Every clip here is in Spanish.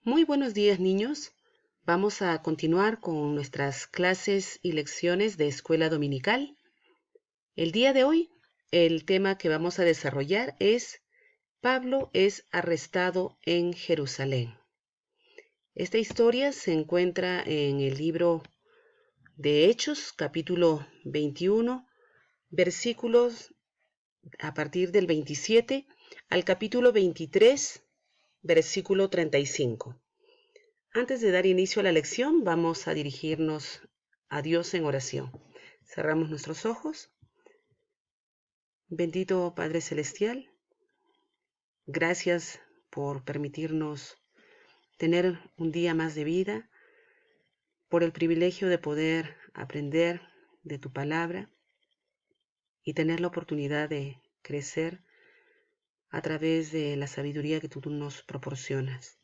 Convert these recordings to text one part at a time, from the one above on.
Muy buenos días, niños. Vamos a continuar con nuestras clases y lecciones de escuela dominical. El día de hoy, el tema que vamos a desarrollar es Pablo es arrestado en Jerusalén. Esta historia se encuentra en el libro de Hechos, capítulo 21, versículos a partir del 27 al capítulo 23, versículo 35. Antes de dar inicio a la lección, vamos a dirigirnos a Dios en oración. Cerramos nuestros ojos. Bendito Padre Celestial, gracias por permitirnos tener un día más de vida, por el privilegio de poder aprender de tu palabra y tener la oportunidad de crecer a través de la sabiduría que tú nos proporcionas.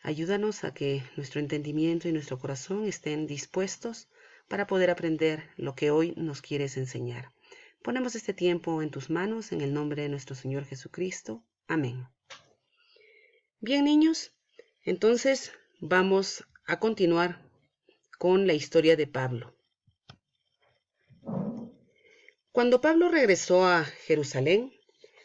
Ayúdanos a que nuestro entendimiento y nuestro corazón estén dispuestos para poder aprender lo que hoy nos quieres enseñar. Ponemos este tiempo en tus manos en el nombre de nuestro Señor Jesucristo. Amén. Bien, niños, entonces vamos a continuar con la historia de Pablo. Cuando Pablo regresó a Jerusalén,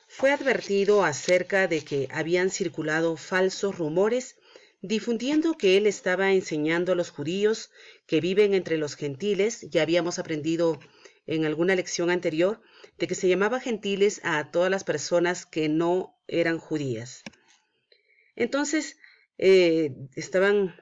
fue advertido acerca de que habían circulado falsos rumores difundiendo que él estaba enseñando a los judíos que viven entre los gentiles. Ya habíamos aprendido en alguna lección anterior de que se llamaba gentiles a todas las personas que no eran judías. Entonces, estaban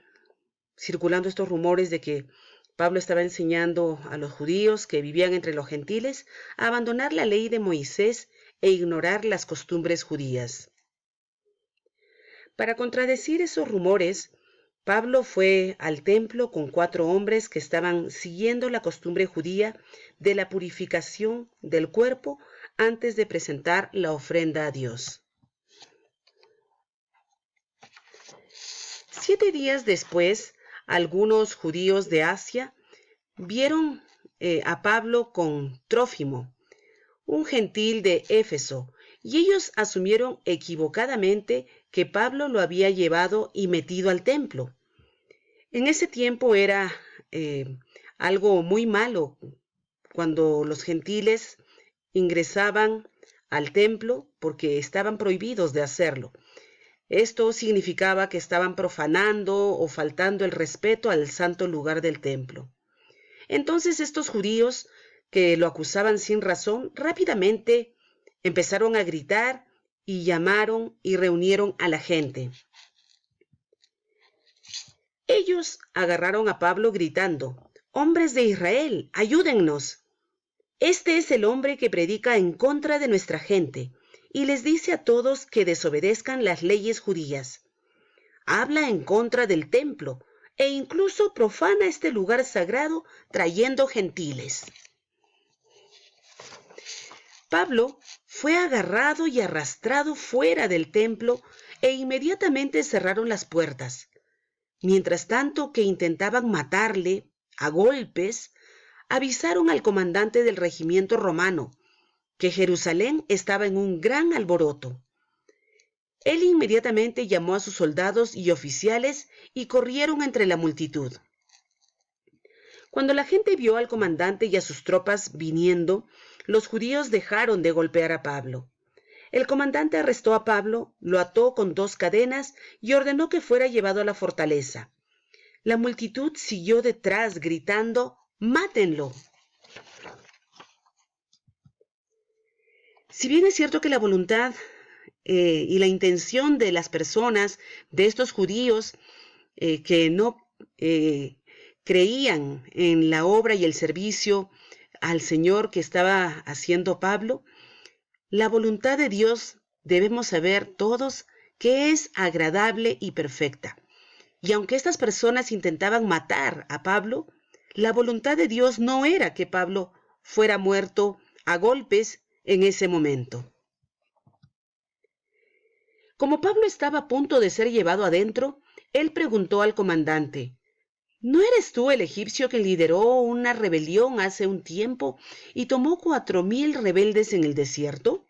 circulando estos rumores de que Pablo estaba enseñando a los judíos que vivían entre los gentiles a abandonar la ley de Moisés e ignorar las costumbres judías. Para contradecir esos rumores, Pablo fue al templo con 4 hombres que estaban siguiendo la costumbre judía de la purificación del cuerpo antes de presentar la ofrenda a Dios. 7 días después, algunos judíos de Asia vieron a Pablo con Trófimo, un gentil de Éfeso, y ellos asumieron equivocadamente que Pablo lo había llevado y metido al templo. En ese tiempo era algo muy malo cuando los gentiles ingresaban al templo porque estaban prohibidos de hacerlo. Esto significaba que estaban profanando o faltando el respeto al santo lugar del templo. Entonces estos judíos que lo acusaban sin razón, rápidamente empezaron a gritar y llamaron y reunieron a la gente. Ellos agarraron a Pablo gritando: «¡Hombres de Israel, ayúdennos! Este es el hombre que predica en contra de nuestra gente y les dice a todos que desobedezcan las leyes judías. Habla en contra del templo e incluso profana este lugar sagrado trayendo gentiles». Pablo fue agarrado y arrastrado fuera del templo e inmediatamente cerraron las puertas. Mientras tanto que intentaban matarle a golpes, avisaron al comandante del regimiento romano que Jerusalén estaba en un gran alboroto. Él inmediatamente llamó a sus soldados y oficiales y corrieron entre la multitud. Cuando la gente vio al comandante y a sus tropas viniendo, los judíos dejaron de golpear a Pablo. El comandante arrestó a Pablo, lo ató con 2 cadenas y ordenó que fuera llevado a la fortaleza. La multitud siguió detrás gritando: «¡Mátenlo!». Si bien es cierto que la voluntad y la intención de las personas, de estos judíos que no creían en la obra y el servicio al Señor que estaba haciendo Pablo, la voluntad de Dios debemos saber todos que es agradable y perfecta. Y aunque estas personas intentaban matar a Pablo, la voluntad de Dios no era que Pablo fuera muerto a golpes en ese momento. Como Pablo estaba a punto de ser llevado adentro, él preguntó al comandante: «¿No eres tú el egipcio que lideró una rebelión hace un tiempo y tomó 4,000 rebeldes en el desierto?».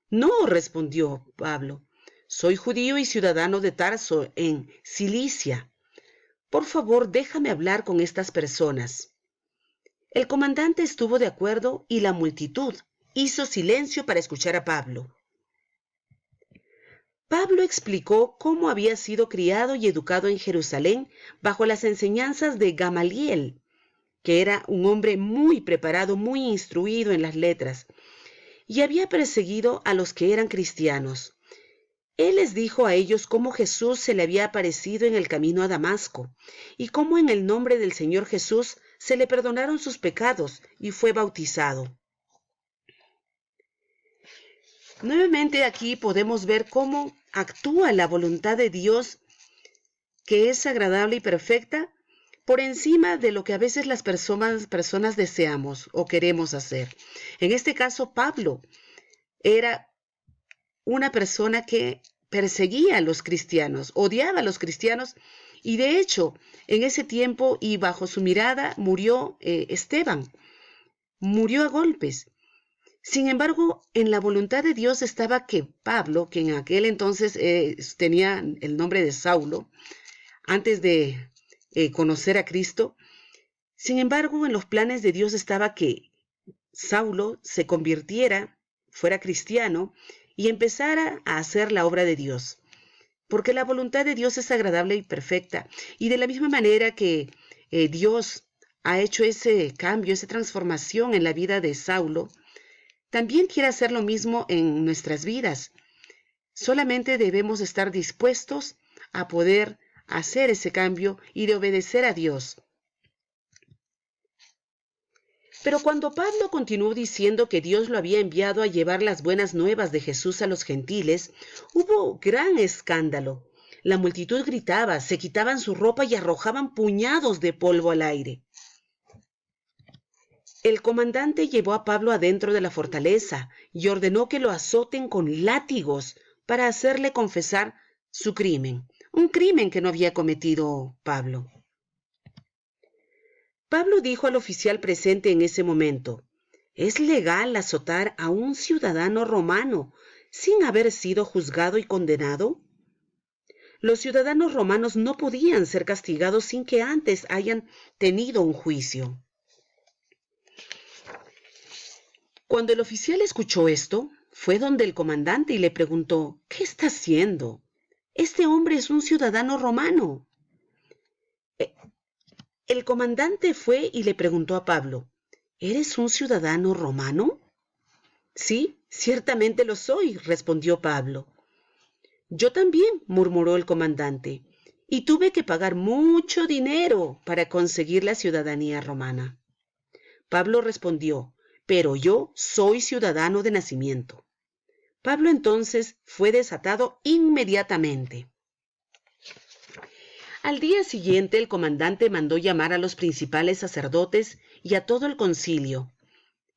«No», respondió Pablo, Soy judío y ciudadano de Tarso, en Cilicia. Por favor, déjame hablar con estas personas. El comandante estuvo de acuerdo y la multitud hizo silencio para escuchar a Pablo. Pablo explicó cómo había sido criado y educado en Jerusalén bajo las enseñanzas de Gamaliel, que era un hombre muy preparado, muy instruido en las letras, y había perseguido a los que eran cristianos. Él les dijo a ellos cómo Jesús se le había aparecido en el camino a Damasco, y cómo en el nombre del Señor Jesús se le perdonaron sus pecados y fue bautizado. Nuevamente aquí podemos ver cómo actúa la voluntad de Dios, que es agradable y perfecta, por encima de lo que a veces las personas deseamos o queremos hacer. En este caso, Pablo era una persona que perseguía a los cristianos, odiaba a los cristianos, y de hecho, en ese tiempo y bajo su mirada murió Esteban, murió a golpes. Sin embargo, en la voluntad de Dios estaba que Pablo, que en aquel entonces tenía el nombre de Saulo, antes de conocer a Cristo, sin embargo, en los planes de Dios estaba que Saulo se convirtiera, fuera cristiano, y empezara a hacer la obra de Dios. Porque la voluntad de Dios es agradable y perfecta. Y de la misma manera que Dios ha hecho ese cambio, esa transformación en la vida de Saulo, también quiere hacer lo mismo en nuestras vidas. Solamente debemos estar dispuestos a poder hacer ese cambio y de obedecer a Dios. Pero cuando Pablo continuó diciendo que Dios lo había enviado a llevar las buenas nuevas de Jesús a los gentiles, hubo gran escándalo. La multitud gritaba, se quitaban su ropa y arrojaban puñados de polvo al aire. El comandante llevó a Pablo adentro de la fortaleza y ordenó que lo azoten con látigos para hacerle confesar su crimen, un crimen que no había cometido Pablo. Pablo dijo al oficial presente en ese momento: ¿es legal azotar a un ciudadano romano sin haber sido juzgado y condenado? Los ciudadanos romanos no podían ser castigados sin que antes hayan tenido un juicio. Cuando el oficial escuchó esto, fue donde el comandante y le preguntó: ¿qué está haciendo? Este hombre es un ciudadano romano. El comandante fue y le preguntó a Pablo: ¿eres un ciudadano romano? Sí, ciertamente lo soy, respondió Pablo. Yo también, murmuró el comandante, y tuve que pagar mucho dinero para conseguir la ciudadanía romana. Pablo respondió: pero yo soy ciudadano de nacimiento. Pablo entonces fue desatado inmediatamente. Al día siguiente, el comandante mandó llamar a los principales sacerdotes y a todo el concilio.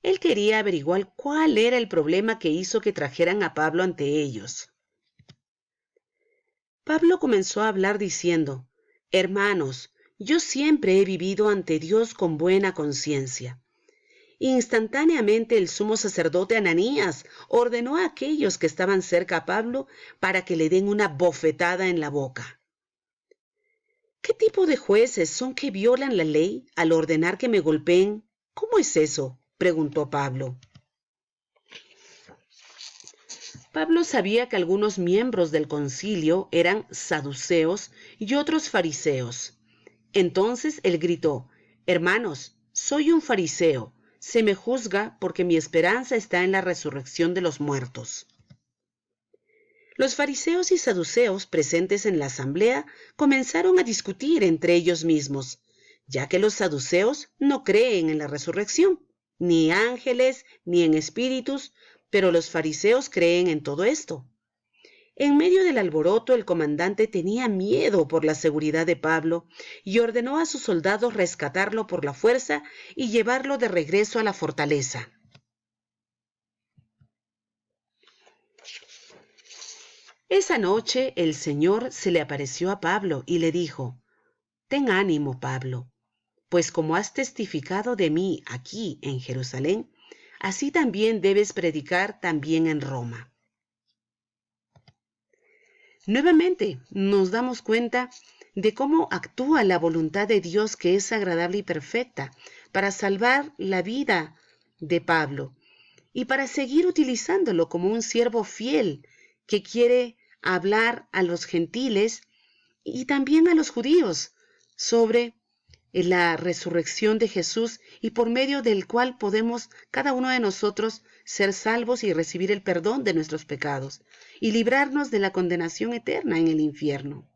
Él quería averiguar cuál era el problema que hizo que trajeran a Pablo ante ellos. Pablo comenzó a hablar diciendo: hermanos, yo siempre he vivido ante Dios con buena conciencia. Instantáneamente el sumo sacerdote Ananías ordenó a aquellos que estaban cerca a Pablo para que le den una bofetada en la boca. ¿Qué tipo de jueces son que violan la ley al ordenar que me golpeen? ¿Cómo es eso?, preguntó Pablo. Pablo sabía que algunos miembros del concilio eran saduceos y otros fariseos. Entonces él gritó: hermanos, soy un fariseo. Se me juzga porque mi esperanza está en la resurrección de los muertos. Los fariseos y saduceos presentes en la asamblea comenzaron a discutir entre ellos mismos, ya que los saduceos no creen en la resurrección, ni ángeles, ni en espíritus, pero los fariseos creen en todo esto. En medio del alboroto, el comandante tenía miedo por la seguridad de Pablo y ordenó a sus soldados rescatarlo por la fuerza y llevarlo de regreso a la fortaleza. Esa noche el Señor se le apareció a Pablo y le dijo: ten ánimo, Pablo, pues como has testificado de mí aquí en Jerusalén, así también debes predicar también en Roma. Nuevamente nos damos cuenta de cómo actúa la voluntad de Dios, que es agradable y perfecta, para salvar la vida de Pablo y para seguir utilizándolo como un siervo fiel que quiere hablar a los gentiles y también a los judíos sobre la resurrección de Jesús, y por medio del cual podemos cada uno de nosotros ser salvos y recibir el perdón de nuestros pecados y librarnos de la condenación eterna en el infierno.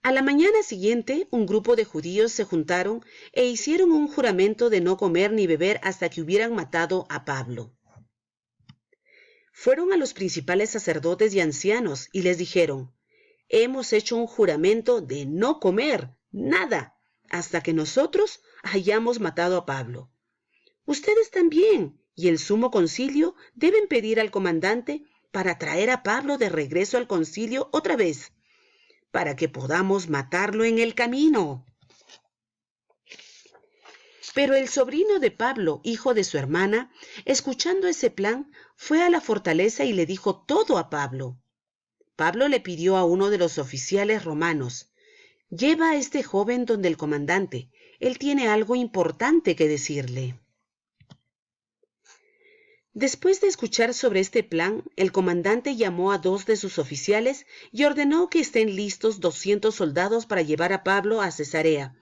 A la mañana siguiente, un grupo de judíos se juntaron e hicieron un juramento de no comer ni beber hasta que hubieran matado a Pablo. Fueron a los principales sacerdotes y ancianos y les dijeron: hemos hecho un juramento de no comer nada hasta que nosotros hayamos matado a Pablo. Ustedes también y el sumo concilio deben pedir al comandante para traer a Pablo de regreso al concilio otra vez, para que podamos matarlo en el camino. Pero el sobrino de Pablo, hijo de su hermana, escuchando ese plan, fue a la fortaleza y le dijo todo a Pablo. Pablo le pidió a uno de los oficiales romanos: lleva a este joven donde el comandante, él tiene algo importante que decirle. Después de escuchar sobre este plan, el comandante llamó a 2 de sus oficiales y ordenó que estén listos 200 soldados para llevar a Pablo a Cesarea,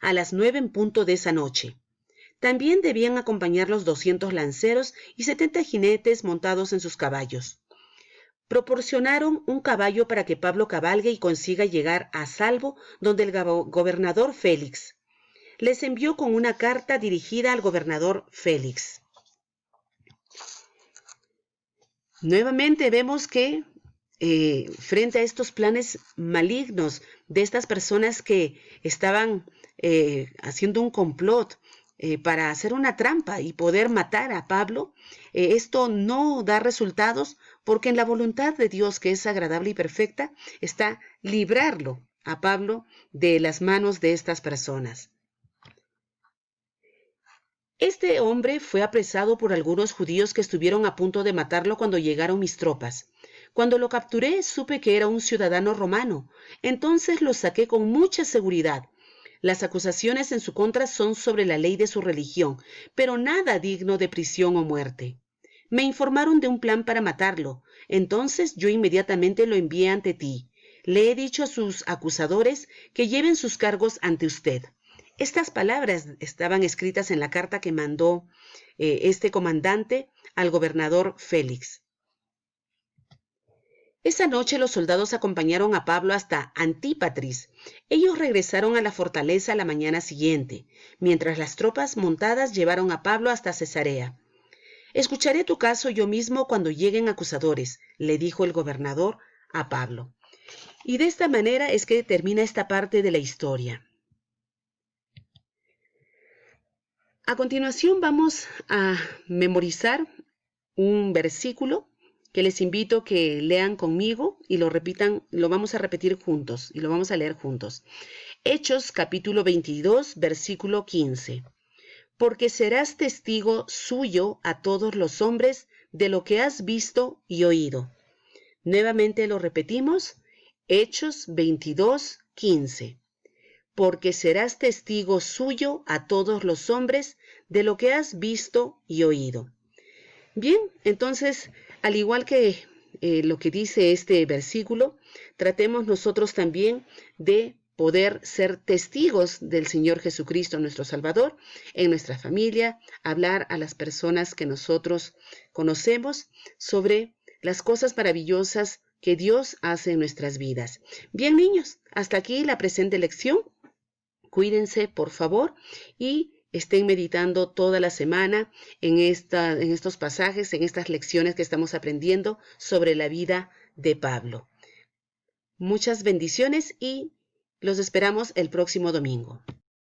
a las 9 en punto de esa noche. También debían acompañarlos 200 lanceros y 70 jinetes montados en sus caballos. Proporcionaron un caballo para que Pablo cabalgue y consiga llegar a salvo donde el gobernador Félix. Les envió con una carta dirigida al gobernador Félix. Nuevamente vemos que frente a estos planes malignos de estas personas que estaban haciendo un complot para hacer una trampa y poder matar a Pablo, esto no da resultados, porque en la voluntad de Dios, que es agradable y perfecta, está librarlo a Pablo de las manos de estas personas. Este hombre fue apresado por algunos judíos que estuvieron a punto de matarlo cuando llegaron mis tropas. Cuando lo capturé, supe que era un ciudadano romano. Entonces lo saqué con mucha seguridad. Las acusaciones en su contra son sobre la ley de su religión, pero nada digno de prisión o muerte. Me informaron de un plan para matarlo. Entonces yo inmediatamente lo envié ante ti. Le he dicho a sus acusadores que lleven sus cargos ante usted. Estas palabras estaban escritas en la carta que mandó este comandante al gobernador Félix. Esa noche los soldados acompañaron a Pablo hasta Antípatris. Ellos regresaron a la fortaleza a la mañana siguiente, mientras las tropas montadas llevaron a Pablo hasta Cesarea. Escucharé tu caso yo mismo cuando lleguen acusadores, le dijo el gobernador a Pablo. Y de esta manera es que termina esta parte de la historia. A continuación vamos a memorizar un versículo que les invito que lean conmigo y lo repitan, lo vamos a repetir juntos y lo vamos a leer juntos. Hechos capítulo 22, versículo 15. Porque serás testigo suyo a todos los hombres de lo que has visto y oído. Nuevamente lo repetimos. Hechos 22, 15. Porque serás testigo suyo a todos los hombres de lo que has visto y oído. Bien, entonces, al igual que lo que dice este versículo, tratemos nosotros también de poder ser testigos del Señor Jesucristo, nuestro Salvador, en nuestra familia, hablar a las personas que nosotros conocemos sobre las cosas maravillosas que Dios hace en nuestras vidas. Bien, niños, hasta aquí la presente lección. Cuídense, por favor, y estén meditando toda la semana en estos pasajes, en estas lecciones que estamos aprendiendo sobre la vida de Pablo. Muchas bendiciones y los esperamos el próximo domingo.